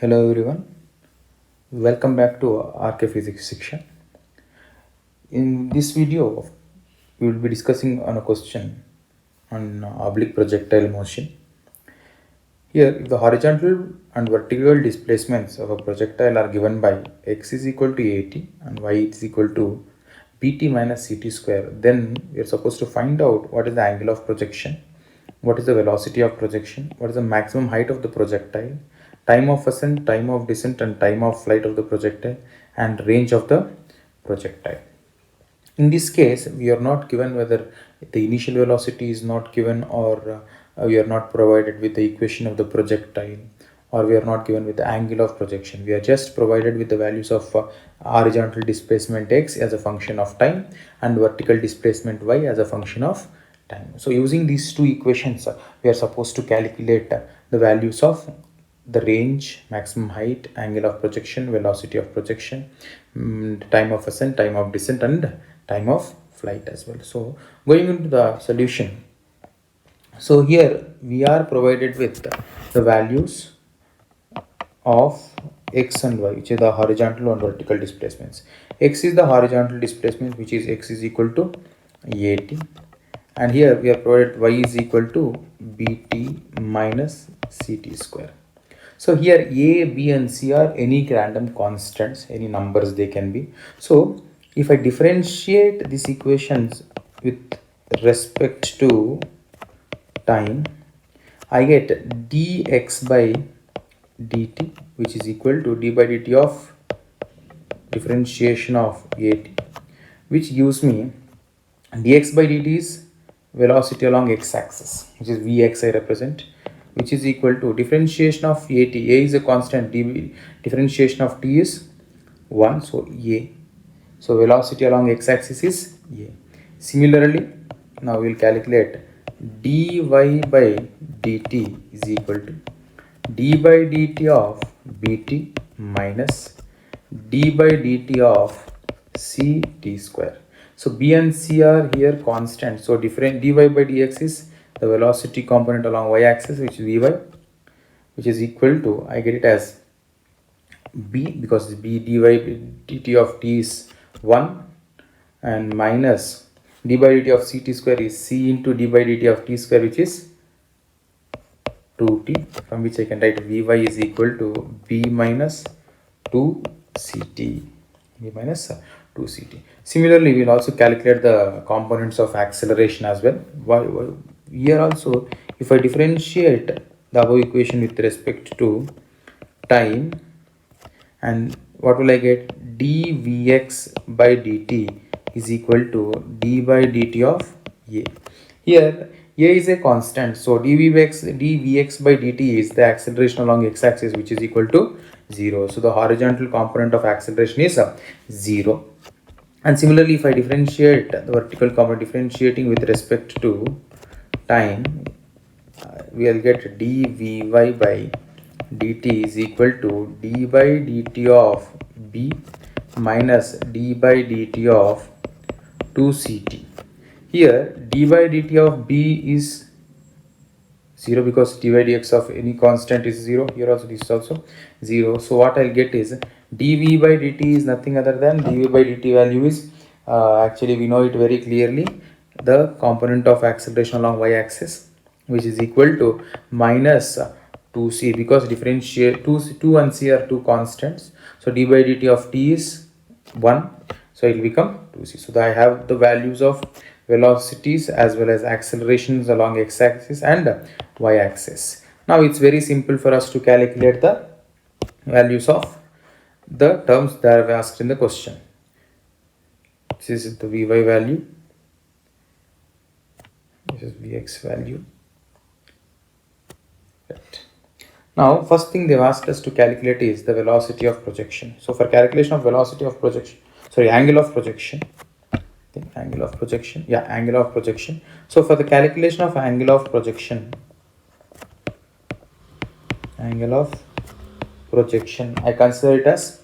Hello everyone, welcome back to rkphysicsshiksha. In this video, we will be discussing on a question on oblique projectile motion. Here, if the horizontal and vertical displacements of a projectile are given by x is equal to at and y is equal to bt minus ct square, then we are supposed to find out what is the angle of projection, what is the velocity of projection, what is the maximum height of the projectile, time of ascent, time of descent, and time of flight of the projectile, and range of the projectile. In this case, we are not given whether the initial velocity is not given, or we are not provided with the equation of the projectile, or we are not given with the angle of projection. We are just provided with the values of horizontal displacement x as a function of time and vertical displacement y as a function of time. So using these two equations, we are supposed to calculate the values of the range, maximum height, angle of projection, velocity of projection, time of ascent, time of descent, and time of flight as well. So going into the solution, so here we are provided with the values of x and y, which is the horizontal and vertical displacements. X is the horizontal displacement, which is x is equal to at, and here we are provided y is equal to bt minus ct square. So here a, b and c are any random constants, any numbers they can be. So if I differentiate these equations with respect to time, I get dx by dt, which is equal to d by dt of differentiation of at, which gives me dx by dt is velocity along x-axis, which is vx I represent, which is equal to differentiation of at. A is a constant, differentiation of t is 1, so a. So velocity along x-axis is a. Similarly, now we will calculate dy by dt is equal to d by dt of bt minus d by dt of ct square. So b and c are here constant. So different dy by dx is the velocity component along y-axis, which is vy, which is equal to, I get it as b, because b dy by dt of t is 1, and minus d by dt of ct square is c into d by dt of t square, which is 2t, from which I can write vy is equal to b minus 2ct, b minus 2ct. Similarly, we will also calculate the components of acceleration as well. Here also, if I differentiate the above equation with respect to time, and what will I get? dvx by dt is equal to d by dt of a. Here a is a constant, so dvx by dt is the acceleration along x-axis, which is equal to 0. So the horizontal component of acceleration is 0. And similarly, if I differentiate the vertical component, differentiating with respect to time, we will get dvy by dt is equal to d by dt of b minus d by dt of 2ct. Here d by dt of b is 0, because dy dx of any constant is 0. Here also this is also 0. So what I'll get is dv by dt is nothing other than dv by dt value is actually we know it very clearly, the component of acceleration along y-axis, which is equal to minus 2c, because differentiate 2 and c are two constants. So d by dt of t is 1, so it will become 2c. So I have the values of velocities as well as accelerations along x-axis and y-axis. Now it's very simple for us to calculate the values of the terms that are asked in the question. This is the vy value, this is vx value. Right. Now first thing they've asked us to calculate is the velocity of projection. So for calculation of velocity of projection, angle of projection, angle of projection, angle of projection. So for the calculation of angle of projection, I consider it as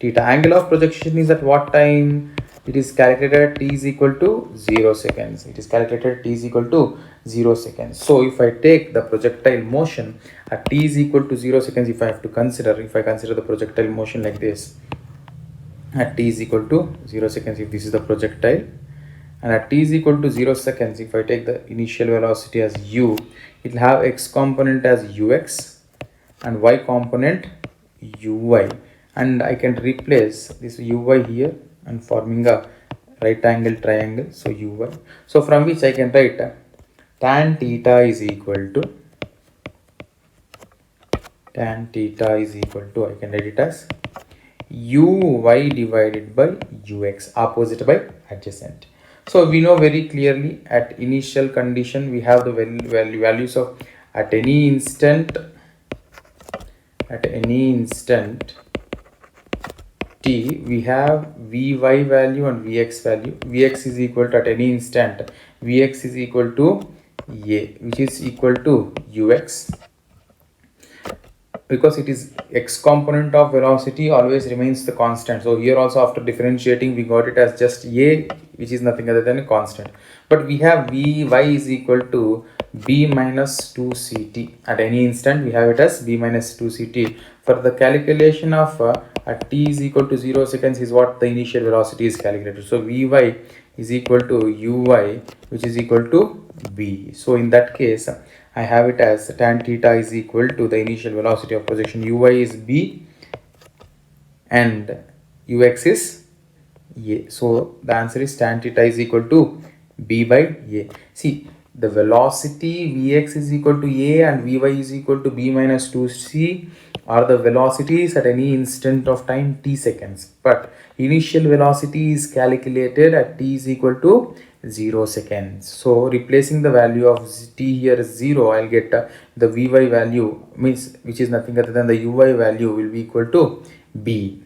theta. Angle of projection is at what time? It is calculated at t is equal to 0 seconds. It is calculated at t is equal to 0 seconds. So if I take the projectile motion at t is equal to 0 seconds, if I consider the projectile motion like this, at t is equal to 0 seconds, if this is the projectile, and at t is equal to 0 seconds, if I take the initial velocity as u, it will have x component as ux and y component uy, and I can replace this uy here and forming a right angle triangle, so uy. So from which I can write tan theta is equal to I can write it as uy divided by ux, opposite by adjacent. So we know very clearly at initial condition we have the values of at any instant t, we have vy value and vx value. Vx is equal to, at any instant, vx is equal to a, which is equal to ux, because it is x component of velocity always remains the constant. So here also, after differentiating, we got it as just a, which is nothing other than a constant. But we have vy is equal to b minus 2ct. At any instant we have it as b minus 2ct. For the calculation of at t is equal to 0 seconds is what the initial velocity is calculated. So vy is equal to uy, which is equal to b. So in that case, I have it as tan theta is equal to the initial velocity of projection. Uy is b and ux is a. So the answer is tan theta is equal to b by a. See, the velocity vx is equal to a and vy is equal to b minus 2c are the velocities at any instant of time t seconds. But initial velocity is calculated at t is equal to 0 seconds. So replacing the value of t here as 0, I'll get the vy value, means which is nothing other than the uy value will be equal to b.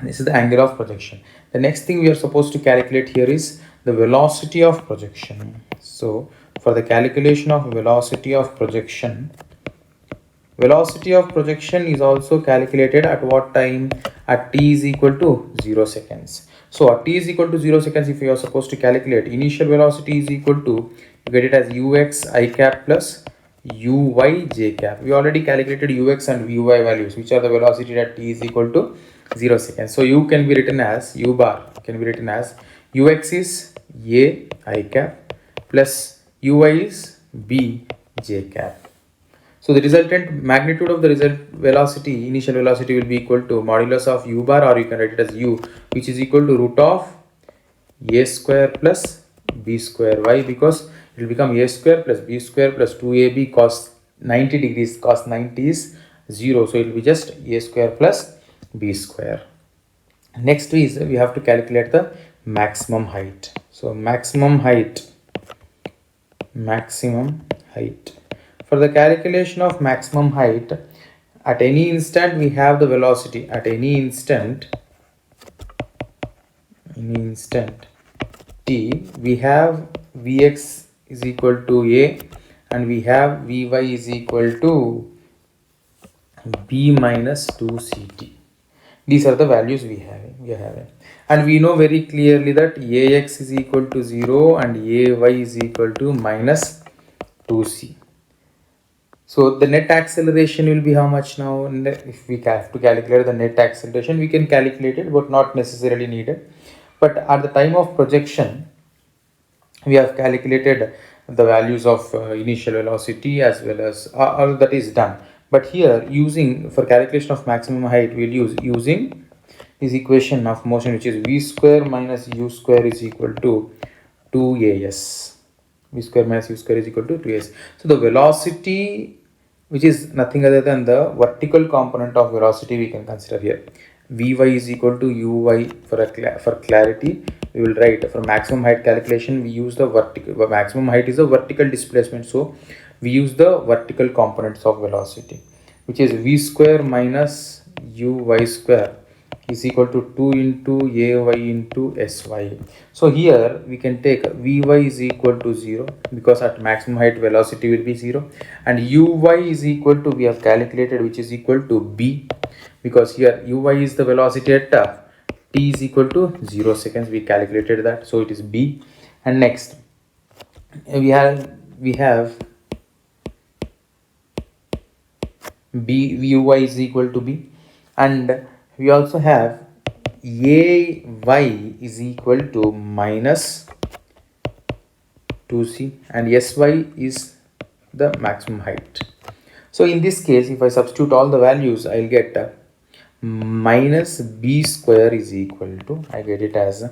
This is the angle of projection. The next thing we are supposed to calculate here is the velocity of projection. So for the calculation of velocity of projection is also calculated at what time? At t is equal to 0 seconds. So at t is equal to 0 seconds, if you are supposed to calculate initial velocity is equal to, you get it as ux I cap plus uy j cap. We already calculated ux and uy values, which are the velocity at t is equal to 0 seconds. So u can be written as u bar can be written as ux is a I cap plus uy is b j cap. So the resultant magnitude of the initial velocity will be equal to modulus of u bar, or you can write it as u, which is equal to root of a square plus b square. Why? Because it will become a square plus b square plus 2ab cos 90 degrees. Cos 90 is 0. So it will be just a square plus b square. Next is we have to calculate the maximum height. So maximum height. For the calculation of maximum height, at any instant we have the velocity. At any instant t, we have vx is equal to a and we have vy is equal to b minus 2ct. These are the values we are having, and we know very clearly that ax is equal to 0 and ay is equal to minus 2c. So the net acceleration will be how much now? If we have to calculate the net acceleration, we can calculate it, but not necessarily needed. But at the time of projection, we have calculated the values of initial velocity as well as all that is done. But here, for calculation of maximum height, we'll using this equation of motion, which is v square minus u square is equal to 2as. V square minus u square is equal to 2as. So the velocity, which is nothing other than the vertical component of velocity, we can consider here. Vy is equal to uy. For clarity, we will write for maximum height calculation, we use the vertical. Maximum height is a vertical displacement, so we use the vertical components of velocity, which is v square minus uy square is equal to 2 into ay into sy. So here we can take vy is equal to 0, because at maximum height velocity will be 0, and uy is equal to, we have calculated, which is equal to b, because here uy is the velocity at t is equal to 0 seconds. We calculated that, so it is B. And next we have b uy is equal to b, and we also have ay is equal to minus 2c, and sy is the maximum height. So in this case, if I substitute all the values, I'll get minus b square is equal to, I get it as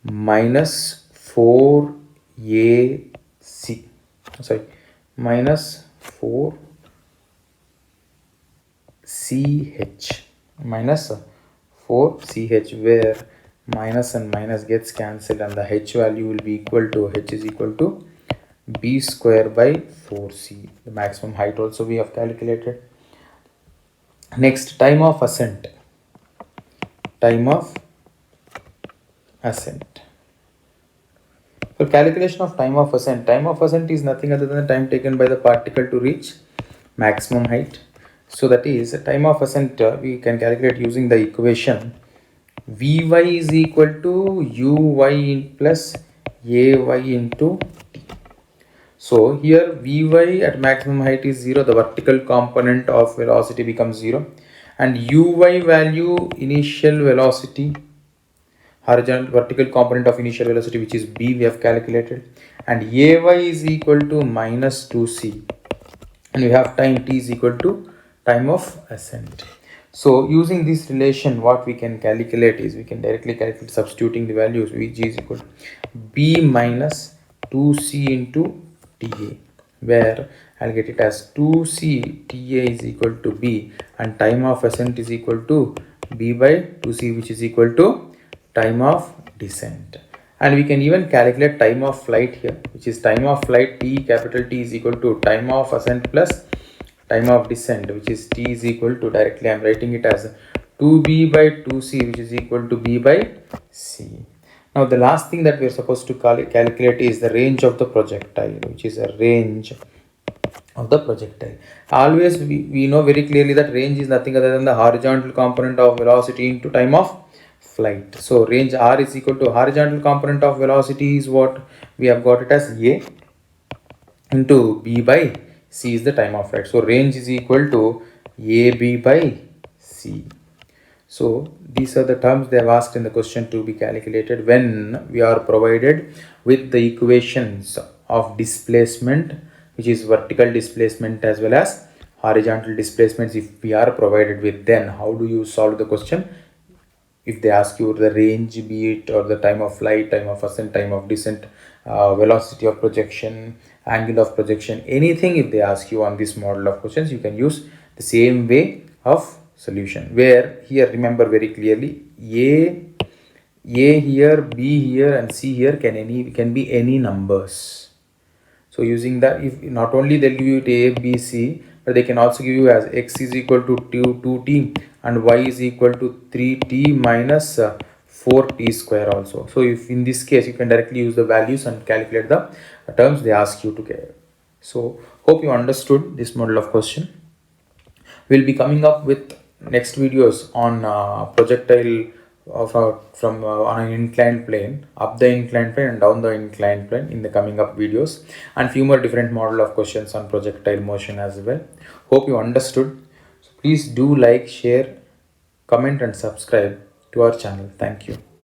minus 4ac, sorry, minus 4ch, minus 4ch, where minus and minus gets cancelled and the h value will be equal to, h is equal to b square by 4c. The maximum height also we have calculated. Next, time of ascent. Time of ascent. For calculation of time of ascent is nothing other than the time taken by the particle to reach maximum height. So that is time of ascent, we can calculate using the equation Vy is equal to Uy plus Ay into t. So here Vy at maximum height is 0, the vertical component of velocity becomes 0, and Uy value, initial velocity, horizontal vertical component of initial velocity, which is b, we have calculated, and Ay is equal to minus 2c, and we have time t is equal to time of ascent. So using this relation, what we can calculate is, we can directly calculate substituting the values, which is equal to b minus 2c into ta, where I'll get it as 2c ta is equal to b, and time of ascent is equal to b by 2c, which is equal to time of descent. And we can even calculate time of flight here, which is time of flight t, capital T, is equal to time of ascent plus time of descent, which is t is equal to, directly I am writing it as 2b by 2c, which is equal to b by c. Now the last thing that we are supposed to calculate is the range of the projectile, which is a range of the projectile. Always we know very clearly that range is nothing other than the horizontal component of velocity into time of flight. So range r is equal to horizontal component of velocity is what we have got it as a into b by c is the time of flight. So range is equal to ab by c. So these are the terms they have asked in the question to be calculated when we are provided with the equations of displacement, which is vertical displacement as well as horizontal displacements. If we are provided with, then how do you solve the question? If they ask you the range, be it, or the time of flight, time of ascent, time of descent, velocity of projection, angle of projection, anything, if they ask you on this model of questions, you can use the same way of solution, where here remember very clearly, a here, b here, and c here can be any numbers. So using that, if not only they'll give you a, b, c, but they can also give you as x is equal to 2t and y is equal to 3t minus 4t square also. So if in this case, you can directly use the values and calculate the terms they ask you to get. So hope you understood this model of question. We'll be coming up with next videos on projectile from on an inclined plane, up the inclined plane and down the inclined plane in the coming up videos, and few more different model of questions on projectile motion as well. Hope you understood. So please do like, share, comment and subscribe to our channel. Thank you.